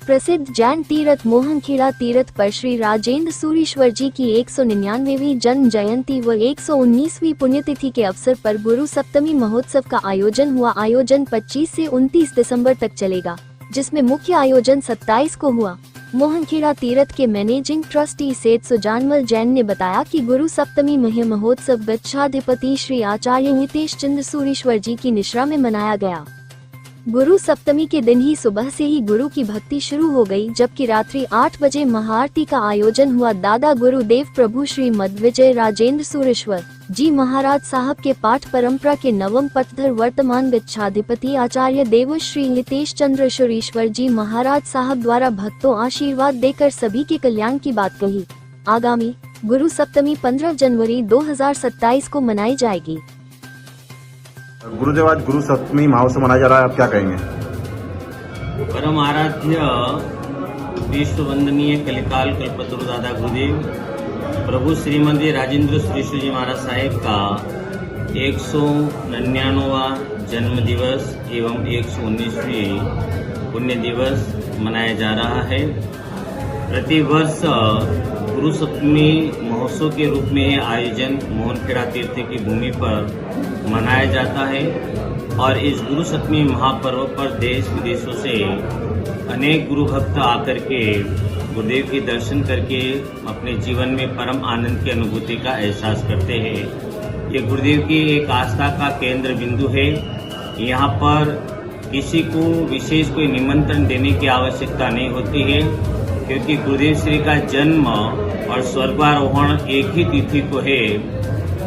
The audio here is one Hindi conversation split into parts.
प्रसिद्ध जैन तीर्थ मोहनखेड़ा तीर्थ पर श्री राजेंद्र सूरीश्वर जी की 199वीं जन्म जयंती व 119वीं पुण्यतिथि के अवसर पर गुरु सप्तमी महोत्सव का आयोजन हुआ। आयोजन 25 से 29 दिसंबर तक चलेगा, जिसमें मुख्य आयोजन 27 को हुआ। मोहनखेड़ा तीर्थ के मैनेजिंग ट्रस्टी सेठ सुजानमल जैन ने बताया कि गुरु सप्तमी महोत्सव गच्छाधिपति श्री आचार्य हितेश चंद्र सूरीश्वर जी की निश्रा में मनाया गया। गुरु सप्तमी के दिन ही सुबह से ही गुरु की भक्ति शुरू हो गई, जबकि रात्रि 8 बजे महाआरती का आयोजन हुआ। दादा गुरुदेव प्रभु श्री मध्विजय राजेंद्र सूरीश्वर जी महाराज साहब के पाठ परंपरा के नवम पटधर वर्तमान गच्छाधिपति आचार्य देव श्री हितेश चंद्र सूरीश्वर जी महाराज साहब द्वारा भक्तों आशीर्वाद देकर सभी के कल्याण की बात कही। आगामी गुरु सप्तमी 15 जनवरी 2027 को मनाई जाएगी। गुरुदेव, आज गुरु सप्तमी महोत्सव मनाया जा रहा है, आप क्या कहेंगे? परम आराध्य विश्व वंदनीय कलिकाल कल्पतरु दादा गुरुदेव प्रभु श्रीमती राजेंद्र सूरीश्वर जी महाराज साहेब का 199वां जन्म दिवस एवं 119वीं पुण्य दिवस मनाया जा रहा है। प्रतिवर्ष गुरु सप्तमी महोत्सव के रूप में आयोजन मोहनखेड़ा तीर्थ की भूमि पर मनाया जाता है और इस गुरु सप्तमी महापर्व पर देश विदेशों से अनेक गुरु भक्त आकर के गुरुदेव के दर्शन करके अपने जीवन में परम आनंद की अनुभूति का एहसास करते हैं। ये गुरुदेव की एक आस्था का केंद्र बिंदु है। यहाँ पर किसी को विशेष कोई निमंत्रण देने की आवश्यकता नहीं होती है, क्योंकि गुरुदेव श्री का जन्म और स्वर्गारोहण एक ही तिथि को है,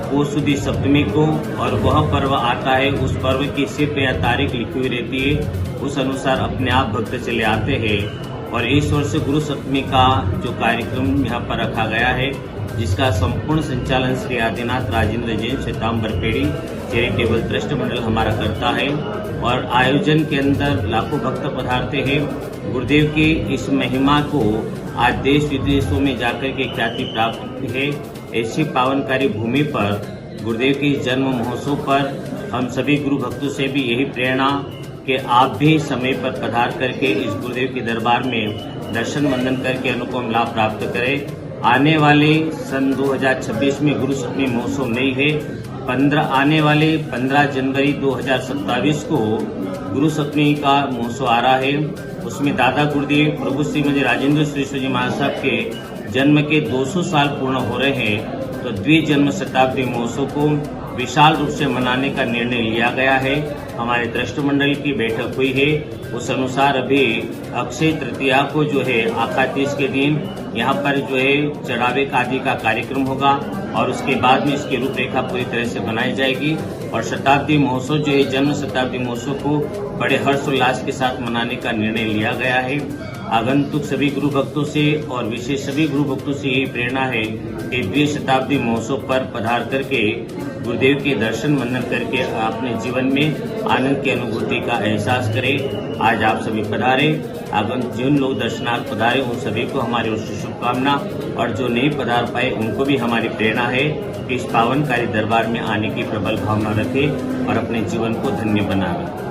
पौष सुदी सप्तमी को, और वह पर्व आता है। उस पर्व की सिर्फ या तारीख लिखी हुई रहती है, उस अनुसार अपने आप भक्त चले आते हैं। और इस वर्ष गुरु सप्तमी का जो कार्यक्रम यहाँ पर रखा गया है, जिसका संपूर्ण संचालन श्री आदिनाथ राजेंद्र जैन श्वेतांबर पेड़ी चैरिटेबल ट्रस्ट मंडल हमारा करता है और आयोजन के अंदर लाखों भक्त पधारते हैं। गुरुदेव की इस महिमा को आज देश विदेशों में जाकर के ख्याति प्राप्त है। ऐसी पावनकारी भूमि पर गुरुदेव के जन्म महोत्सव पर हम सभी गुरु भक्तों से भी यही प्रेरणा कि आप भी समय पर पधार करके इस गुरुदेव के दरबार में दर्शन वंदन करके अनुपम लाभ प्राप्त करें। आने वाले सन 2026 में गुरु सप्तमी महोत्सव नहीं है। आने वाले 15 जनवरी 2027 को गुरु सप्तमी का महोत्सव आ रहा है। उसमें दादा गुरुदेव प्रभु श्रीमती राजेंद्र सूरीश्वर जी महाराज साहब के जन्म के 200 साल पूर्ण हो रहे हैं, तो द्विजन्म शताब्दी महोत्सव को विशाल रूप से मनाने का निर्णय लिया गया है। हमारे ट्रस्ट मंडल की बैठक हुई है। उस अनुसार अभी अक्षय तृतीया को जो है आकातीज के दिन यहाँ पर जो है चढ़ावे आदि का कार्यक्रम होगा और उसके बाद में इसकी रूपरेखा पूरी तरह से बनाई जाएगी और शताब्दी महोत्सव जो है जन्म शताब्दी महोत्सव को बड़े हर्षोल्लास के साथ मनाने का निर्णय लिया गया है। आगंतुक सभी गुरु भक्तों से और विशेष सभी गुरु भक्तों से यही प्रेरणा है कि द्वि शताब्दी महोत्सव पर पधार करके गुरुदेव के दर्शन वंदन करके अपने जीवन में आनंद की अनुभूति का एहसास करें। आज आप सभी पधारे, आगंतुक जिन लोग दर्शनार्थ पधारे उन सभी को हमारी ओर से शुभकामना, और जो नहीं पधार पाए उनको भी हमारी प्रेरणा है कि इस पावनकारी दरबार में आने की प्रबल भावना रखें और अपने जीवन को धन्य बनाएं।